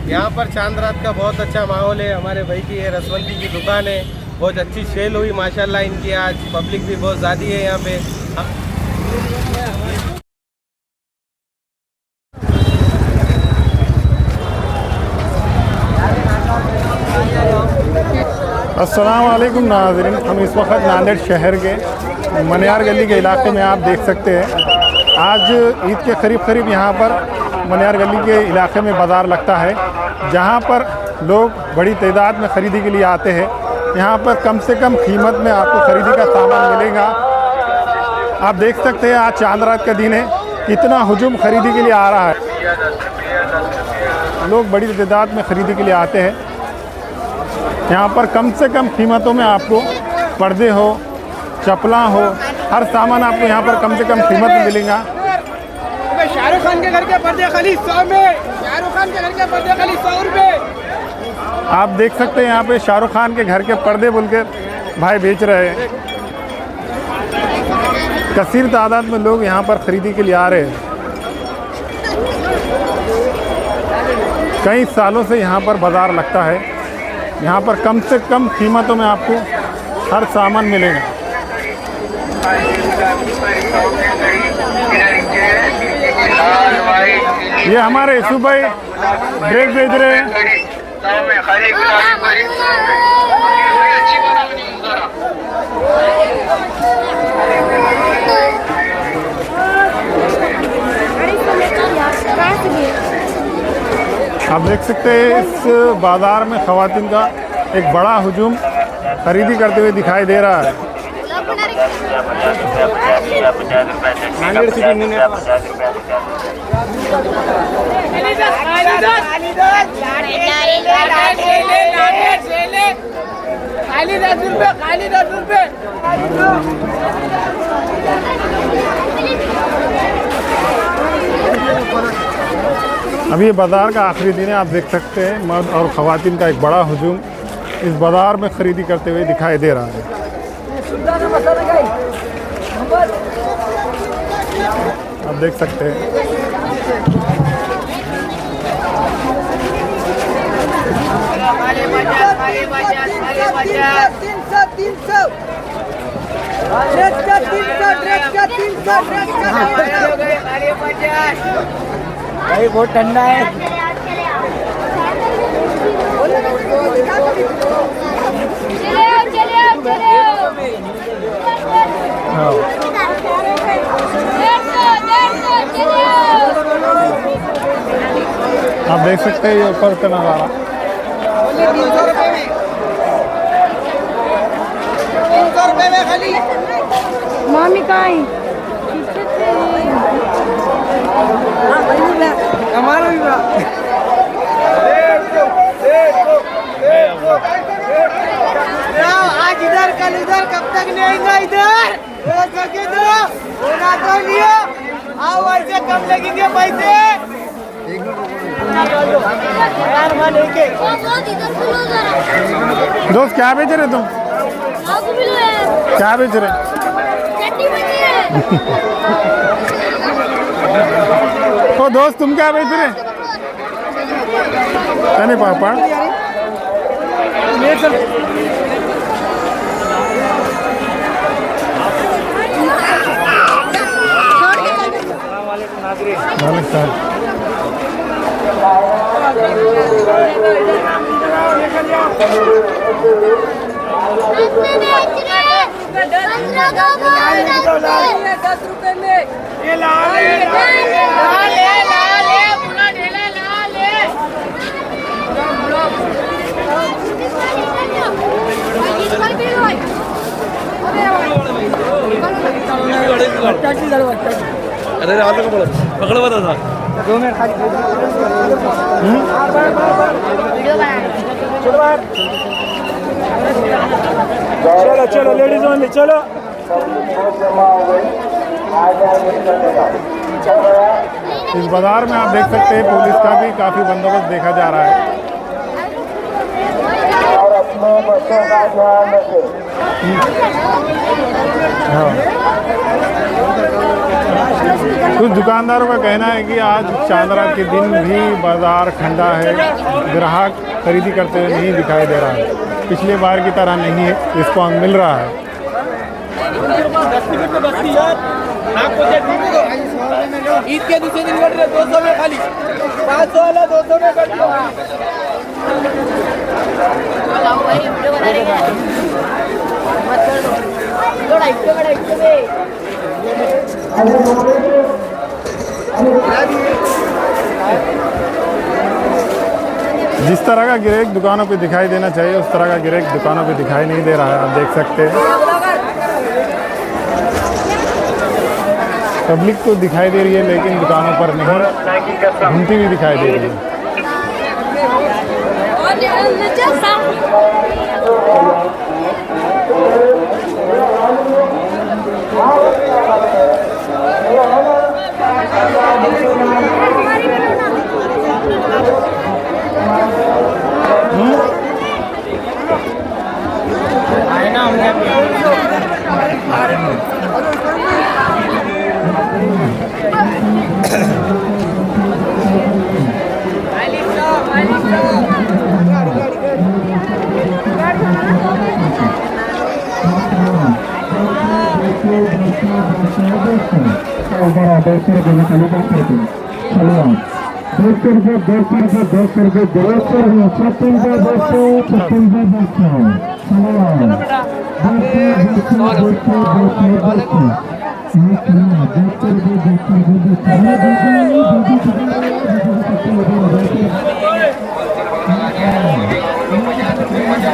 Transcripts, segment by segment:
यहाँ पर चांद रात का बहुत अच्छा माहौल है। हमारे भाई की ये रसवंती की दुकान है, बहुत अच्छी सेल हुई माशाल्लाह इनकी। आज पब्लिक भी बहुत ज़्यादा है यहाँ पे। अस्सलाम वालेकुम नाज़रीन, हम इस वक्त नांदेड़ शहर के मनियार गली के इलाके में आप देख सकते हैं। आज ईद के करीब यहाँ पर मनियार गली के इलाके में बाज़ार लगता है, जहाँ पर लोग बड़ी तादाद में ख़रीदी के लिए आते हैं। यहाँ पर कम से कम कीमत में आपको ख़रीदी का सामान मिलेगा। आप देख सकते हैं आज चांद रात का दिन है, कितना हुजूम ख़रीदी के लिए आ रहा है। लोग बड़ी तादाद में ख़रीदी के लिए आते हैं। यहाँ पर कम से कम कीमतों में आपको पर्दे हो, चप्पला हो, हर सामान आपको यहाँ पर कम से कम कीमत में मिलेगा। शाहरुख खान के घर के पर्दे खाली 100 में, शाहरुख खान के घर के पर्दे खाली 100 रुपए। आप देख सकते हैं यहाँ पे शाहरुख खान के घर के पर्दे बोल के भाई बेच रहे हैं। कसीर तादाद में लोग यहाँ पर खरीदी के लिए आ रहे हैं। कई सालों से यहाँ पर बाज़ार लगता है। यहाँ पर कम से कम कीमतों में आपको हर सामान मिलेगा। ये हमारे यसू भाई ड्रेस बेच रहे हैं। आप देख सकते हैं इस बाज़ार में ख़वातीन का एक बड़ा हुजूम खरीदी करते हुए दिखाई दे रहा है। अभी ये बाज़ार का आखिरी दिन है। आप देख सकते हैं मर्द और ख़वातीन का एक बड़ा हुजूम इस बाज़ार में ख़रीदी करते हुए दिखाई दे रहा है। आप देख सकते हैं भाई बहुत ठंडा है। आप देख सकते हैं ये ऊपर का नज़ारा। 300 रुपए में खाली। मामी कहाँ है? हमारा भी आज इधर कल इधर, कब तक नहीं आएगा इधर? करके दो ना तो लियो। आओ ऐसे कम लगेंगे पैसे। दोस्त क्या बेच रहे तुम? क्या बेच रहे? तो दोस्त तुम क्या बेच रहे? नहीं पापा अरे रात को पकड़ बता था 2 मिनट खाली। चलो चलो लेडीज ओनली चलो। इस बाजार में आप देख सकते हैं पुलिस का भी काफ़ी बंदोबस्त देखा जा रहा है। हाँ। कुछ दुकानदारों का कहना है कि आज चांद रात के दिन भी बाजार ठंडा है, ग्राहक खरीदी करते हुए नहीं दिखाई दे रहा है। पिछले बार की तरह नहीं रिस्पॉन्स मिल रहा है। ईद के दूसरे दिन कट रहे 200 में खाली 500 वाला 200 में कट दो। जिस तरह का गिराक दुकानों पे दिखाई देना चाहिए उस तरह का गिराक दुकानों पे दिखाई नहीं दे रहा है। आप देख सकते हैं पब्लिक तो दिखाई दे रही है लेकिन दुकानों पर नहीं, घूमती हुई दिखाई दे रही है।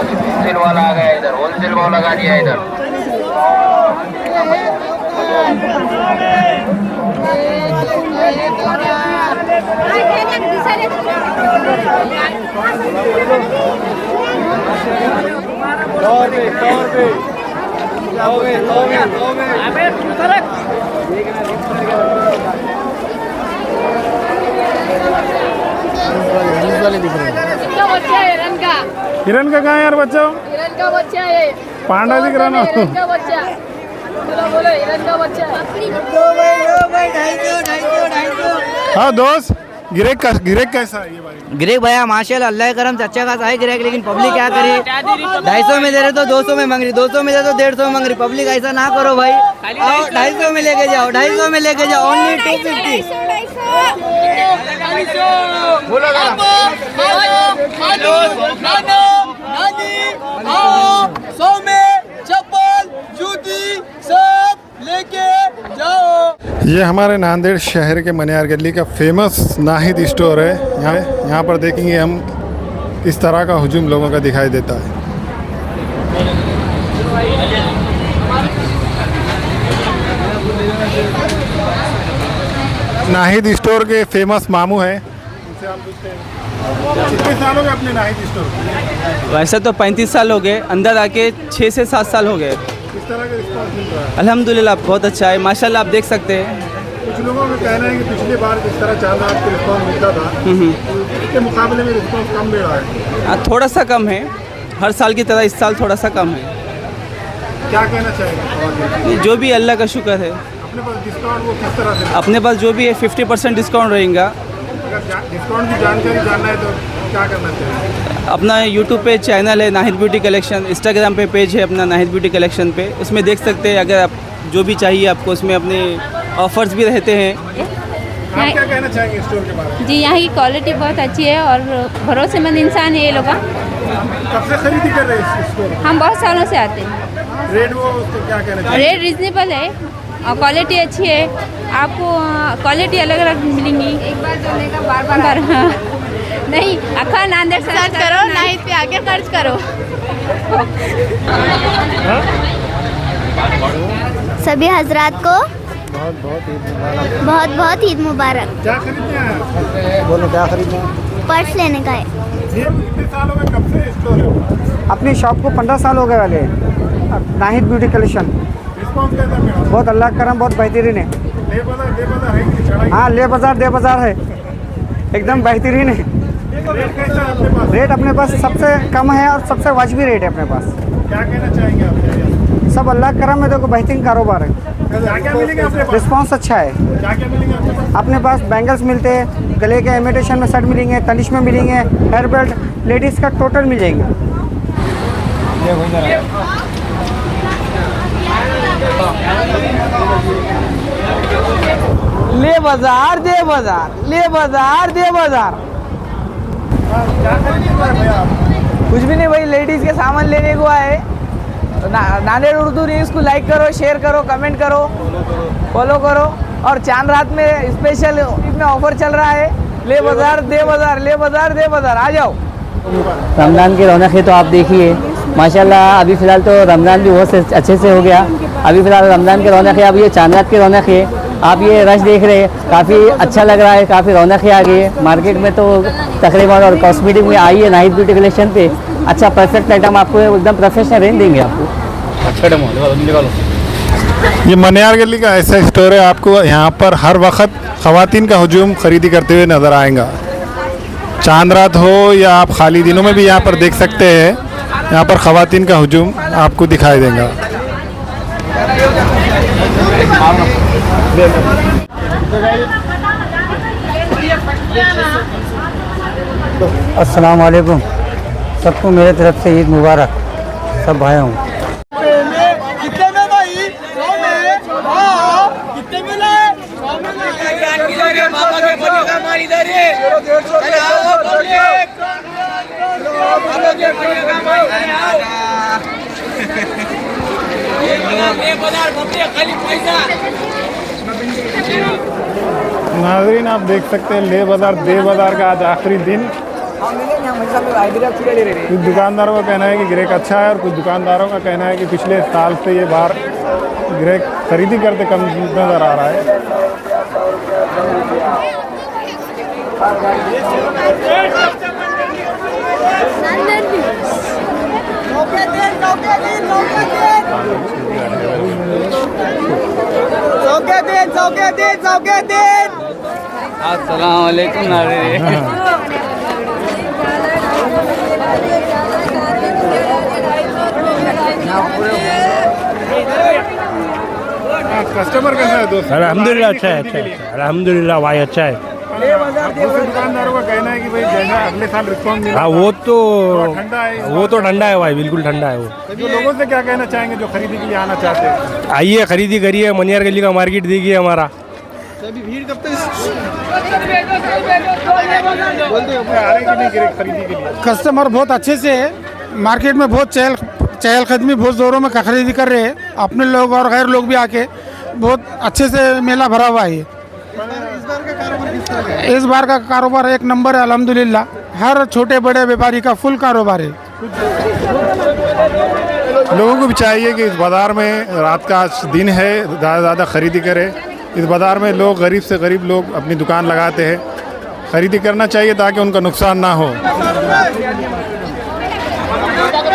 होलसेल वाला आ गया इधर, होलसेल भाव लगा दिया इधर। हिरन का कहाँ है यार बच्चा? हिरन का बच्चा है। पांडा दिख रहा ना। हिरन का बच्चा। बोलो हिरन का बच्चा। हाँ दोस्त, गिरेक कैसा है ये भाई? गिरेक भैया माशाल्लाह अल्लाह करम से अच्छा खासा है गिरेक, लेकिन पब्लिक क्या करी, 250 में दे रहे तो 200 में मांग रही, 200 में दे तो 150 में मांग रही। पब्लिक ऐसा ना करो भाई, आओ 250 में लेके जाओ, 250 में लेके जाओ, ओनली 250। ये हमारे नांदेड़ शहर के मनियार गली का फेमस नाहिद स्टोर है। यहाँ पर देखेंगे हम किस तरह का हुजूम लोगों का दिखाई देता है। नाहिद स्टोर के फेमस मामू हैं। कितने साल हो गए अपने नाहिद स्टोर को? वैसे तो 35 साल हो गए, अंदर आके 6 से 7 साल हो गए। किस तरह का रिस्पॉन्स मिल रहा है? अल्हम्दुलिल्लाह बहुत अच्छा है माशाल्लाह, आप देख सकते हैं। कुछ लोगों का कहना है कि पिछली बार जिस तरह चांद रात का रिस्पॉन्स मिलता था उसके मुकाबले में रिस्पॉन्स कम मिल रहा है। थोड़ा सा कम है, हर साल की तरह इस साल थोड़ा सा कम है। क्या कहना चाहेंगे? जो भी अल्लाह का शुक्र है। अपने पास डिस्काउंट वो किस तरह से? अपने पास जो भी है 50% डिस्काउंट रहेगा। अगर डिस्काउंट की जानकारी जानना है तो क्या करना चाहिए? अपना यूट्यूब पे चैनल है नाहिद ब्यूटी कलेक्शन, इंस्टाग्राम पे पेज है अपना नाहिद ब्यूटी कलेक्शन पे, उसमें देख सकते हैं। अगर आप जो भी चाहिए आपको उसमें अपने ऑफर्स भी रहते हैं। आप क्या कहना चाहेंगे स्टोर के बारे में? जी यहाँ की क्वालिटी बहुत अच्छी है और भरोसेमंद इंसान है ये लोग। कब से खरीदी कर रहे हैं इस स्टोर? हम बहुत सालों से आते हैं। रेट वो उसको क्या कहना चाहिए? रेट रिजनेबल है और क्वालिटी अच्छी है। आपको क्वालिटी अलग अलग मिलेंगी। एक बार जोड़ने का बार बार नहीं, अखा नांदेड़ सर्च करो, नाहिद पे आके सर्च करो। सभी हजरात को बहुत बहुत ईद मुबारक। क्या खरीदना है? बोलो क्या खरीदना है? पर्स लेने का है। कितने सालों में कब से स्टोर है? अपनी शॉप को 15 साल हो गए वाले। नाहिद ब्यूटी कलेक्शन रिस्पॉन्स कैसा मिला? बहुत अल्लाह का करम, बहुत बेहतरीन है। ले बाजार है कि चढ़ाई? हाँ ले बाजार है, एकदम बेहतरीन है। रेट कैसा है अपने पास? रेट अपने पास सबसे कम है और सबसे वाजिबी रेट है अपने पास। क्या कहना चाहेंगे आप? सब अल्लाह का करम है, देखो बेहतरीन कारोबार है। क्या मिलेंगे अपने पास? रिस्पॉन्स अच्छा है। क्या क्या मिलेंगे अपने पास? अपने पास बैंगल्स मिलते हैं, गले के इमिटेशन में सेट मिलेंगे, तनिश में मिलेंगे, हेयर बेल्ट, लेडीज़ का टोटल मिल जाएंगे। ले बाजार दे बाजार, ले बाजार दे बाजार। क्या खरीदेंगे भैया आप? कुछ भी नहीं भाई, लेडीज के सामान लेने को आए। नांदेड़ उर्दू न्यूज़ को लाइक करो, शेयर करो, कमेंट करो, फॉलो करो। और चांद रात में स्पेशल में ऑफर चल रहा है, ले बाजार दे बाजार, ले बाजार दे बाजार, आ जाओ। रमज़ान की रौनक है तो आप देखिए माशाल्लाह। अभी फ़िलहाल तो रमज़ान भी बहुत अच्छे से हो गया। अभी फ़िलहाल रमज़ान की रौनक है, अब ये चांद रात की रौनक है। आप ये रश देख रहे हैं, काफ़ी अच्छा लग रहा है, काफ़ी रौनक है। आ गई है मार्केट में तो तकरीबन। और कॉस्मेटिक में आई है नाहिद ब्यूटी कलेक्शन पे। अच्छा परफेक्ट आइटम आपको एकदम प्रोफेशनल रेंज देंगे आपको। ये मनियार गली का ऐसा स्टोर है, आपको यहाँ पर हर वक्त ख़वातीन का हुजूम खरीदी करते हुए नज़र आएगा। चांद रात हो या आप खाली दिनों में भी यहाँ पर देख सकते हैं, यहाँ पर ख़वातीन का हुजूम आपको दिखाई देगा। अस्सलाम वालेकुम, सबको मेरे तरफ से ईद मुबारक, सब भाइयों। कितने में भाई? 100 में? कितने में लाए? 100 में नाज़रीन आप देख सकते हैं ले बाज़ार दे बाज़ार का आज आखिरी दिन। कुछ दुकानदारों का कहना है कि ग्राहक अच्छा है और कुछ दुकानदारों का कहना है कि पिछले साल से ये बार ग्राहक खरीदी करते कम नज़र आ रहा है। अस्सलाम वालेकुम नाज़रीन। कस्टमर कैसा है दोस्त? अल्हम्दुलिल्लाह अच्छा है, अच्छा है, अल्हम्दुलिल्लाह भाई अच्छा है। दूसरे दुकानदारों का कहना है कि भाई जैसा अगले साल रिस्पॉन्स मिला। हाँ वो तो ठंडा है, वो तो ठंडा है भाई, बिल्कुल ठंडा है वो। जो लोगों से क्या कहना चाहेंगे जो खरीदी के लिए आना चाहते हैं? आइए खरीदी करिए, मनियार गली का मार्केट देखिए हमारा। भीड़ कब तक खरीदी के लिए? कस्टमर बहुत अच्छे से है, मार्केट में बहुत चहलकदमी बहुत ज़ोरों में खरीदी कर रहे हैं। अपने लोग और गैर लोग भी आके बहुत अच्छे से मेला भरा हुआ है। इस बार का कारोबार एक नंबर है अल्हम्दुलिल्लाह। हर छोटे बड़े व्यापारी का फुल कारोबार है। लोगों को भी चाहिए कि इस बाज़ार में रात का आज दिन है, ज़्यादा से ज़्यादा खरीदी करें। इस बाज़ार में लोग गरीब से गरीब लोग अपनी दुकान लगाते हैं, खरीदी करना चाहिए ताकि उनका नुकसान ना हो।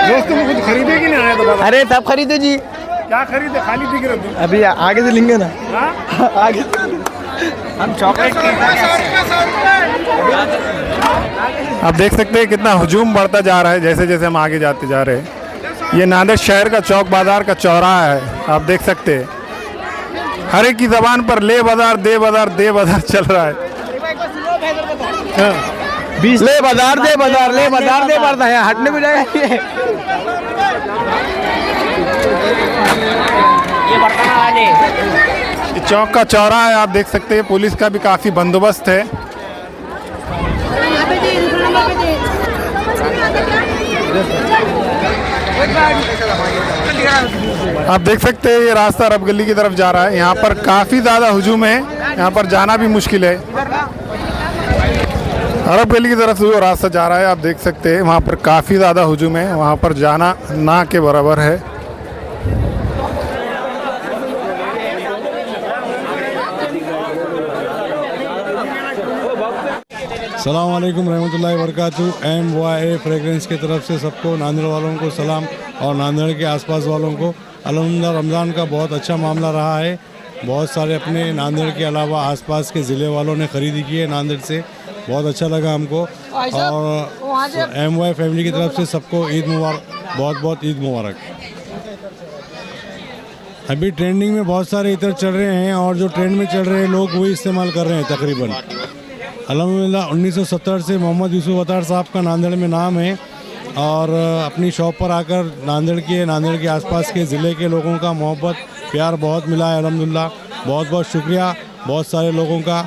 दोस्तों को कुछ खरीदे कि नहीं आए तो बाबा? अरे तब खरीदे जी। क्या खरीदे? खाली दिख रहे तुम। अभी आगे से लेंगे ना, आगे हम चॉकलेट आप देख सकते हैं कितना हुजूम बढ़ता जा रहा है जैसे जैसे हम आगे जाते जा रहे हैं। ये नांदेड़ शहर का चौक बाजार का चौराहा है, आप देख सकते हैं। हर एक की ज़बान पर ले बाजार दे बाजार दे बाजार चल रहा है। ले बाजार दे बाजार, ले बाजार दे बाजार है, हटने भी जाएगा ये चौक का चौराहा है, आप देख सकते हैं। पुलिस का भी काफ़ी बंदोबस्त है। आप देख सकते हैं ये रास्ता अरब गली की तरफ जा रहा है। यहाँ पर काफ़ी ज़्यादा हुजूम है, यहाँ पर जाना भी मुश्किल है। अरब गली की तरफ से वो रास्ता जा रहा है, आप देख सकते हैं वहाँ पर काफ़ी ज़्यादा हुजूम है, वहाँ पर जाना ना के बराबर है। सलाम वालेकुम रहमतुल्लाहि वबरकातुहू। MYA फ्रेगरेंस की तरफ से सबको नांदेड़ वालों को सलाम और नांदेड़ के आसपास वालों को अल्हम्दुलिल्लाह रमज़ान का बहुत अच्छा मामला रहा है। बहुत सारे अपने नांदेड़ के अलावा आसपास के ज़िले वालों ने ख़रीदी की है नांदेड़ से, बहुत अच्छा लगा हमको। और MY फैमिली की तरफ से सबको ईद मुबारक, बहुत बहुत ईद मुबारक। अभी ट्रेंडिंग में बहुत सारे इतर चल रहे हैं और जो ट्रेंड में चल रहे हैं लोग वही इस्तेमाल कर रहे हैं तकरीबन। अल्हम्दुलिल्लाह 1970 से मोहम्मद यूसुफ अतार साहब का नांदेड़ में नाम है और अपनी शॉप पर आकर नांदेड़ के आसपास के ज़िले के लोगों का मोहब्बत प्यार बहुत मिला है अल्हम्दुलिल्लाह। बहुत बहुत शुक्रिया बहुत सारे लोगों का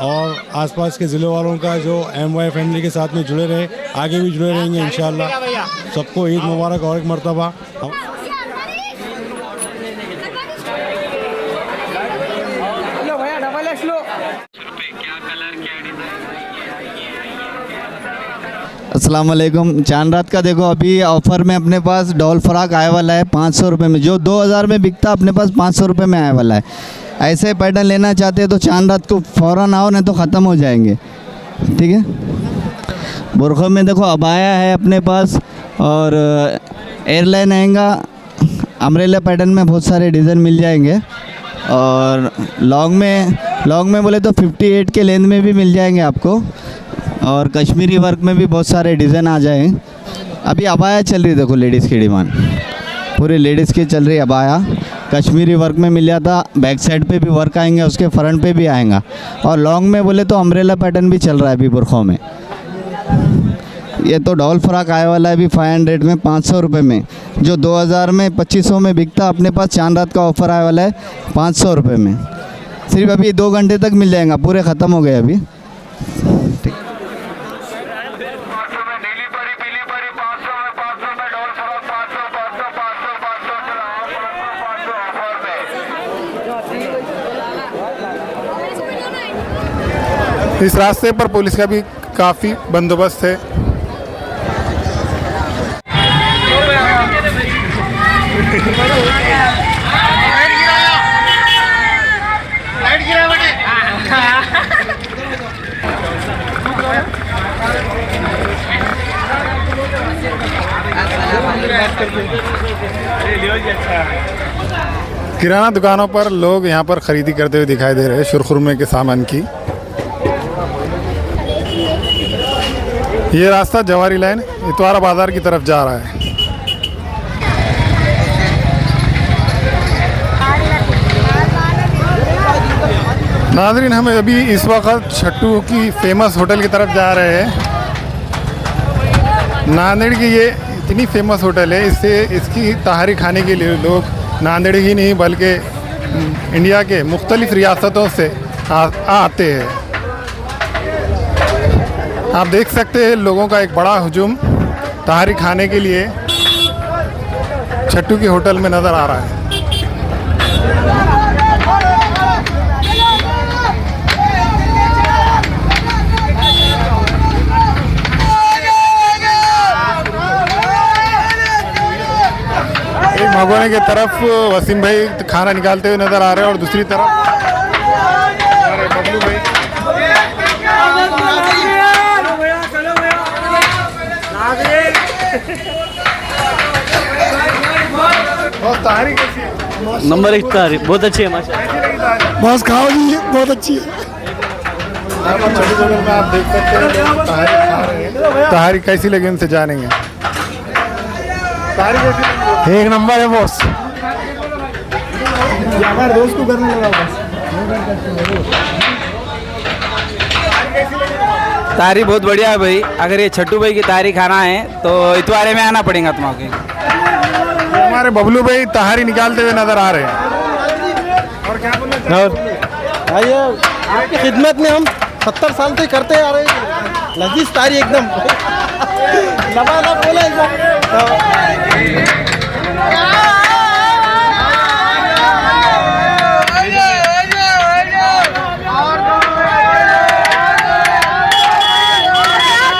और आसपास के ज़िले वालों का जो MY फैमिली के साथ में जुड़े रहे, आगे भी जुड़े रहेंगे इंशाअल्लाह। सबको ईद मुबारक और एक मरतबा। अस्सलाम वालेकुम। चांद रात का देखो अभी ऑफ़र में अपने पास डॉल फ्रॉक आने वाला है 500 रुपये में, जो 2000 में बिकता अपने पास 500 रुपये में आने वाला है। ऐसे पैटर्न लेना चाहते हैं तो चांद रात को फ़ौरन आओ, नहीं तो ख़त्म हो जाएंगे। ठीक है। बुरखों में देखो अबाया है अपने पास और एयरलाइन आएगा, अम्ब्रेला पैटर्न में बहुत सारे डिज़ाइन मिल जाएंगे और लॉन्ग में बोले तो 58 के लेंथ में भी मिल जाएंगे आपको और कश्मीरी वर्क में भी बहुत सारे डिज़ाइन आ जाए। अभी अबाया चल रही है, देखो लेडीज़ की डिमांड पूरी लेडीज़ की चल रही है। अबाया कश्मीरी वर्क में मिल जाता, बैक साइड पे भी वर्क आएंगे, उसके फ्रंट पे भी आएगा और लॉन्ग में बोले तो अम्ब्रेला पैटर्न भी चल रहा है अभी बुरखों में। ये तो डॉल फ्रॉक आए वाला है अभी 500 में 500 रुपये में, जो 2000 में 2500 में बिकता अपने पास चांद रात का ऑफ़र आए वाला है 500 रुपये में। सिर्फ अभी 2 घंटे तक मिल जाएगा, पूरे ख़त्म हो गए अभी। इस रास्ते पर पुलिस का भी काफ़ी बंदोबस्त है। किराना दुकानों पर लोग यहाँ पर ख़रीदी करते हुए दिखाई दे रहे हैं सुरखुरमे के सामान की। ये रास्ता जवारी लाइन इतवारा बाज़ार की तरफ जा रहा है। नाज़रीन, हम अभी इस वक्त छट्टू की फेमस होटल की तरफ जा रहे हैं। नांदेड़ की ये इतनी फेमस होटल है, इसकी तहारी खाने के लिए लोग नांदेड़ ही नहीं बल्कि इंडिया के मुख्तलिफ़ रियासतों से आते हैं। आप देख सकते हैं लोगों का एक बड़ा हुजूम तहारी खाने के लिए छट्टू की होटल में नज़र आ रहा है। एक भगोने की तरफ वसीम भाई खाना निकालते हुए नज़र आ रहे हैं और दूसरी तरफ बबलू भाई। नंबर 1 तारीख बहुत अच्छी है माशाल्लाह। बस खाओ जी, बहुत अच्छी है। आप देख सकते हैं लोग तहारी खा रहे हैं। तहारी कैसी लगी उनसे जानेंगे। तहारी कैसी लगी? एक नंबर है बॉस। हमारे दोस्त को करने लगा बस। तारी बहुत बढ़िया है भाई। अगर ये छट्टू भाई की तारी खाना है तो इतवारे में आना पड़ेगा तुम्हें। हमारे बबलू भाई तहारी निकालते हुए नजर आ रहे हैं। और क्या बोलना आइए, आपकी खिदमत में हम 70 साल से करते आ रहे हैं। लजीज तारी एकदम लबालब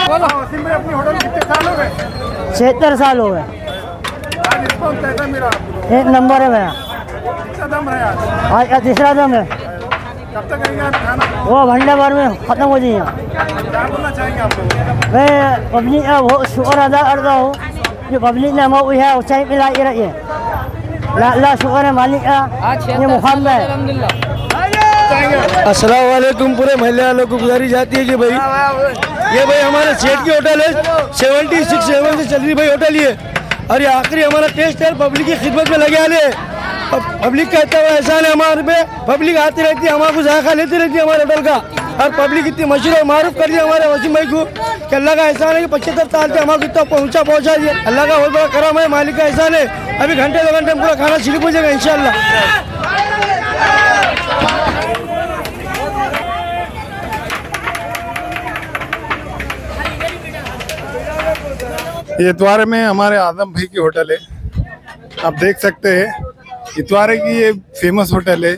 बोला अपनी होटल कितने साल हो गए? 76 साल हो गए। कैसा मिला? एक नंबर है भैया। कितना दम रहा आज? तीसरा दम है। कब तक आएंगे खाना? वो घंटे भर में ख़त्म हो जाएगा। क्या बोलना चाहेंगे आप लोग? मैं पब्लिक का बहुत शुक्र अदा करता हूँ जो पब्लिक ने हमें है ऊँचाई पे लाई रही है। अल्लाह शुक्र है मालिक का, ये मुकाम है। अस्सलाम वालेकुम। पूरे महल्ले वालों को गुजारिश जाती है कि भाई ये भाई हमारे सेठ की होटल है, 76 से चल रही भाई होटल ये, और ये आखिरी हमारा टेस्ट है, पब्लिक की खिदमत में लगे आने पब्लिक का इतना एहसान है हमारे पे, पब्लिक आती रहती है, हमारे को जायका लेती रहती है हमारे होटल का, और पब्लिक इतनी मशहूर और मारूफ कर दिया हमारे वसीम भाई को कि अल्लाह का एहसान है कि 75 साल से हमारे इतना ऊंचा पहुंचा दिया। अल्लाह का बहुत बड़ा करम है, मालिक का एहसान है। अभी घंटे 2 घंटे में पूरा खाना शुरू हो जाएगा इंशाल्लाह। ये इतवारे में हमारे आदम भाई की होटल है, आप देख सकते हैं। इतवारे की ये फेमस होटल है।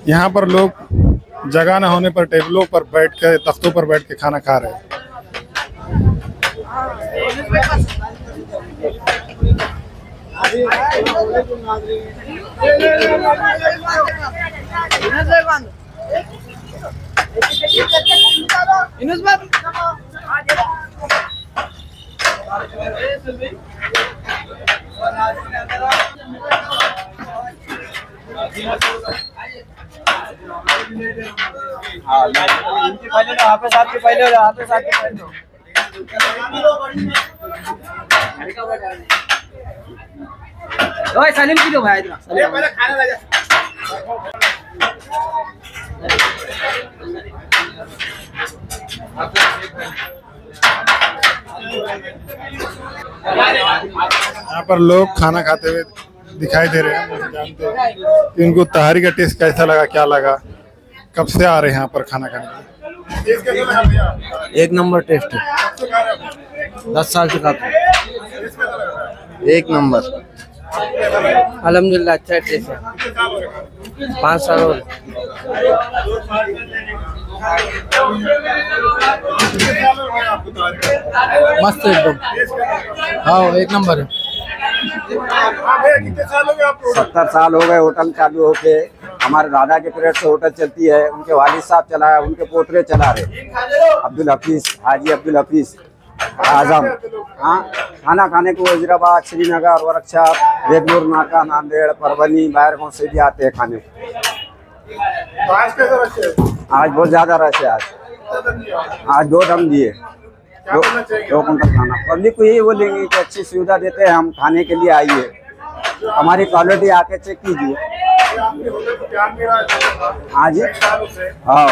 यहाँ पर लोग जगह ना होने पर टेबलों पर बैठ कर, तख्तों पर बैठ के खाना खा रहे हैं। सालिम की दो भाई यहाँ पर लोग खाना खाते हुए दिखाई दे रहे हैं। मुझे जानते हैं कि उनको तहारी का टेस्ट कैसा लगा, क्या लगा, कब से आ रहे हैं यहाँ पर खाना खाने के लिए। एक नंबर टेस्ट है, 10 साल से खाते हैं, एक नंबर अल्हम्दुलिल्लाह अच्छा टेस्ट है। 5 साल हो गए। मस्त एकदम, हाँ एक नंबर है। 70 साल हो गए होटल चालू होके। हमारे दादा के पीरियड से होटल चलती है, उनके वालिद साहब चलाया, उनके पोतरे चला रहे, अब्दुल हफीज, हाजी अब्दुल हफीज आजम। हाँ, खाना खाने को वजीराबाद, श्रीनगर, वरक्षा, बेगलुरु, नाका, नांदेड़, परवनी, बाहर गाँव से भी आते हैं खाने। आज बहुत ज्यादा रश है। आज 2 दम दिए, 2 कुंटल खाना। पब्लिक को यही बोलेंगे कि अच्छी सुविधा देते हैं हम, खाने के लिए आइए, हमारी क्वालिटी आके चेक कीजिए। हाँ जी, हाँ,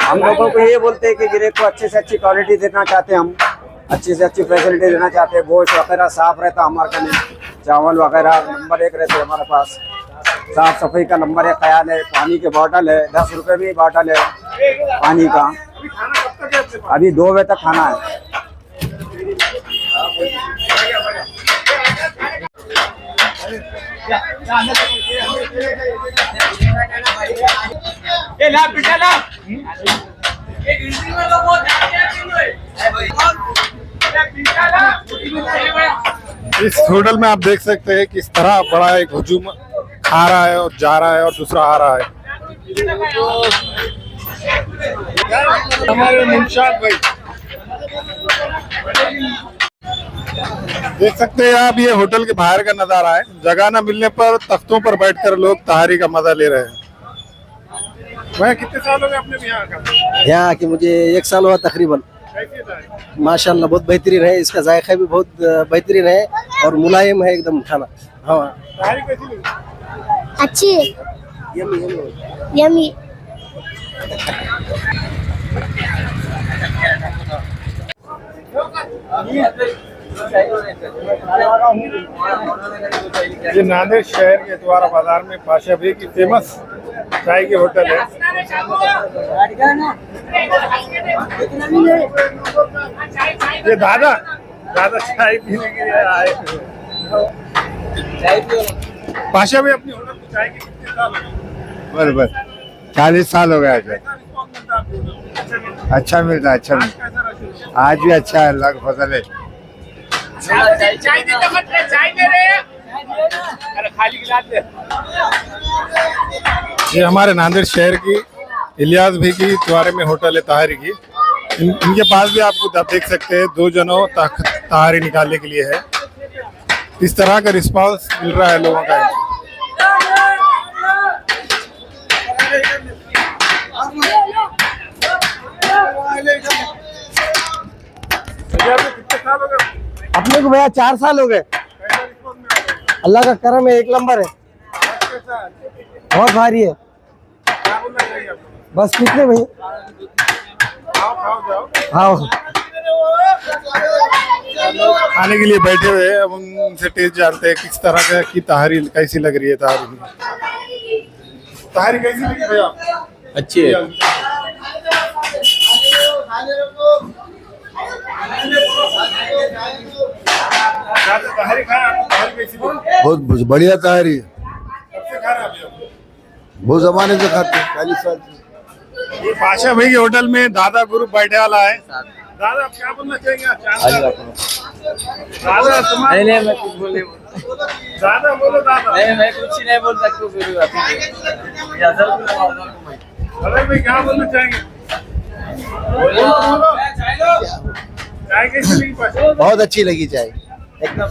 हम लोगों को ये बोलते हैं कि गिराक को अच्छी से अच्छी क्वालिटी देना चाहते हैं हम, अच्छी से अच्छी फैसिलिटी देना चाहते हैं। गोश्त वगैरह साफ रहता हमारे कने, चावल वगैरह नंबर 1 रहते हमारे पास, साफ सफाई का नंबर 1 ख्याल है। पानी के बोतल है, 10 रुपए में बोतल है पानी का। अभी 2 बजे तक खाना है। इस होटल में आप देख सकते हैं किस तरह बड़ा एक हुजूम आ रहा है और जा रहा है और दूसरा आ रहा है। हमारे मुंशाद भाई देख सकते हैं आप, ये होटल के बाहर का नजारा है। जगह न मिलने पर तख्तों पर बैठकर लोग तहारी का मजा ले रहे हैं। मैं कितने साल हो गए अपने यहाँ का? यहाँ कि मुझे 1 साल हुआ तकरीबन। माशाल्लाह बहुत बेहतरीन है, इसका जायका भी बहुत बेहतरीन है और मुलायम है एकदम खाना। हाँ, तहारी कैसी लगी? अच्छी है, यम्मी यम्मी। ये नांदेड़ शहर के द्वारा बाजार में पाशा भाई की फेमस चाय की होटल है। ये दादा चाय पीने के लिए आए। पाशा भाई अपनी होटल को चाय के कितने साल हो गए? बराबर 40 साल हो गया। अच्छा मिलता है, अच्छा मिलता है, आज भी अच्छा है, अल्लाह का फजल है। ये हमारे नांदेड़ शहर की इलियास भाई की द्वारे में होटल है तहारी की। इनके पास भी आपको आप देख सकते हैं 2 जनों तहारी निकालने के लिए है। इस तरह का रिस्पांस मिल रहा है लोगों का। अपने को भैया 4 साल हो गए। अल्लाह का करम है, 1 नंबर है, बहुत भारी है। बस कितने भाई? हाँ खाने के लिए बैठे हुए हैं, अब उनसे टेस्ट जानते हैं किस तरह का की तहारी कैसी लग रही है। तहारी कैसी लगी भैया? अच्छी है। तहारी खाया आपको? तहारी कैसी लगी? बहुत बढ़िया तहारी है, कब से खा रहे हैं अभी आप? बहुत जमाने से खाते हैं, 40 साल से। ये बादशाह भाई के होटल में दादा ग्रुप बैठे वाला है। दादा आप क्या बोलना चाहेंगे? दादा तुम्हारे नहीं मैं कुछ बोले दादा बोलो दादा। नहीं मैं कुछ ही नहीं बोल सकता फिर अरे भाई क्या बोलना चाहेंगे? चाय कैसी लगी? बहुत अच्छी लगी चाय, एकदम।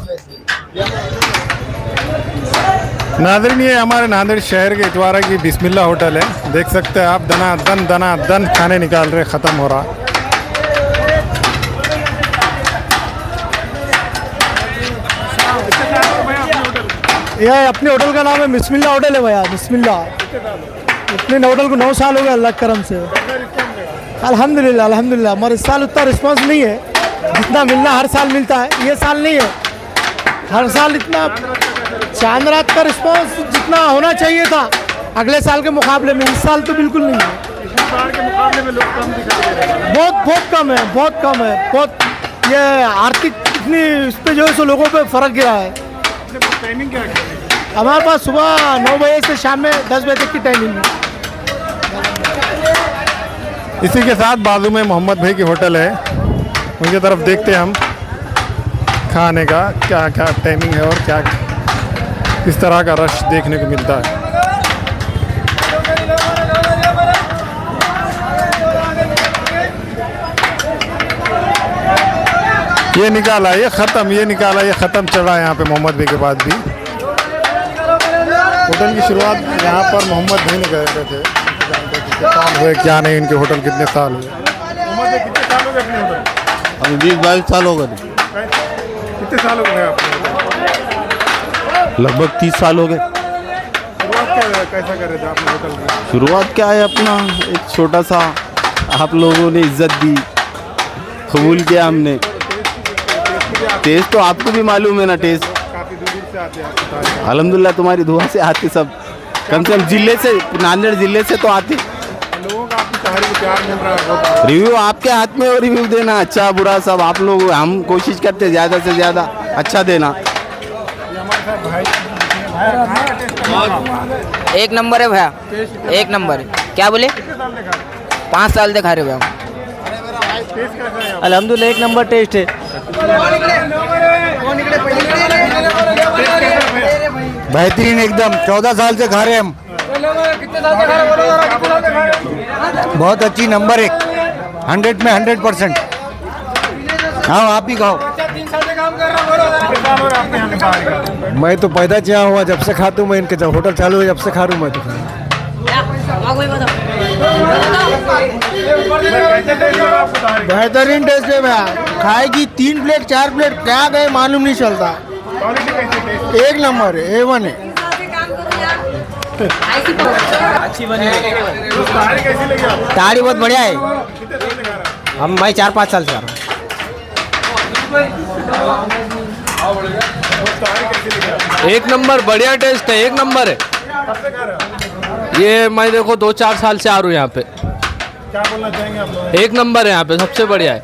नादरीन ये हमारे नांदेड़ शहर के इतवारा की बिस्मिल्लाह होटल है। देख सकते हैं आप, दना दन खाने निकाल रहे, ख़त्म हो रहा। यह अपने होटल का नाम है बिस्मिल्लाह होटल है भैया, बिस्मिल्लाह। अपने होटल को 9 साल हो गए अल्लाह के करम से। अल्हम्दुलिल्लाह अल्हम्दुलिल्लाह। हमारे इस साल उतना रिस्पांस नहीं है जितना मिलना हर साल मिलता है, ये साल नहीं है। हर साल इतना चांद रात का रिस्पांस जितना होना चाहिए था अगले साल के मुकाबले में, इस साल तो बिल्कुल नहीं है। के मुकाबले में लोग कम दिखाई दे रहे हैं। बहुत कम है, बहुत कम है, बहुत। ये आर्थिक इतनी इस पे जो है सो लोगों पे फर्क गिरा है। टाइमिंग क्या है? हमारे पास सुबह 9 बजे से शाम में 10 बजे तक की टाइमिंग है। इसी के साथ बाजू में मोहम्मद भाई की होटल है, उनकी तरफ देखते हैं हम खाने का क्या क्या टाइमिंग है और क्या किस तरह का रश देखने को मिलता है। ये निकाला ये ख़त्म, ये निकाला ये ख़त्म चढ़ा है यहाँ पे मोहम्मद भाई के बाद भी। होटल की शुरुआत यहाँ पर मोहम्मद भाई ने करे थे। साल हुए क्या नहीं, इनके होटल कितने साल हुए? मोहम्मद भाई कितने साल हो गए अपने होटल? 20-22 साल हो गए। कितने साल हो गए आपने? लगभग 30 साल हो गए। शुरुआत कैसा कर रहे थे आपने होटल में? शुरुआत क्या है, अपना एक छोटा सा आप लोगों ने इज्जत दी, कबूल किया हमने। टेस्ट तो आपको भी मालूम है ना, टेस्ट काफ़ी दूर से आते हैं। अल्हम्दुलिल्लाह तुम्हारी दुआ से आते सब, कम से कम जिले से, नांदेड़ जिले से तो आते। लोगों का आपकी तहारी को प्यार मिल रहा है। रिव्यू आपके हाथ में, और रिव्यू देना अच्छा बुरा सब आप लोग, हम कोशिश करते हैं ज़्यादा से ज़्यादा अच्छा देना। एक नंबर है भैया, 1 नंबर। क्या बोले? 5 साल से खा रहे भैया। अल्हम्दुलिल्लाह 1 नंबर टेस्ट है। बेहतरीन एकदम, 14 साल से खा रहे हैं हम। बहुत अच्छी, नंबर 1, 100 में 100%। हाँ आप ही खाओ। मैं तो पैदा किया हुआ, जब से खाता हूँ मैं इनके, जब होटल चालू है जब से खा रहा हूँ मैं तो। बेहतरीन टेस्ट है भैया, खाएगी 3 प्लेट 4 प्लेट क्या गए मालूम नहीं चलता। 1 नंबर है, A1 है। अच्छी बनी है। ताड़ी बहुत बढ़िया है। हम भाई 4-5 साल से आ रहे हैं। एक नंबर, बढ़िया टेस्ट है, 1 नंबर है। ये मैं देखो 2-4 साल से आ रहा हूँ यहाँ पे। क्या बोलना चाहेंगे आप लोग? 1 नंबर है यहाँ पे, सबसे बढ़िया है।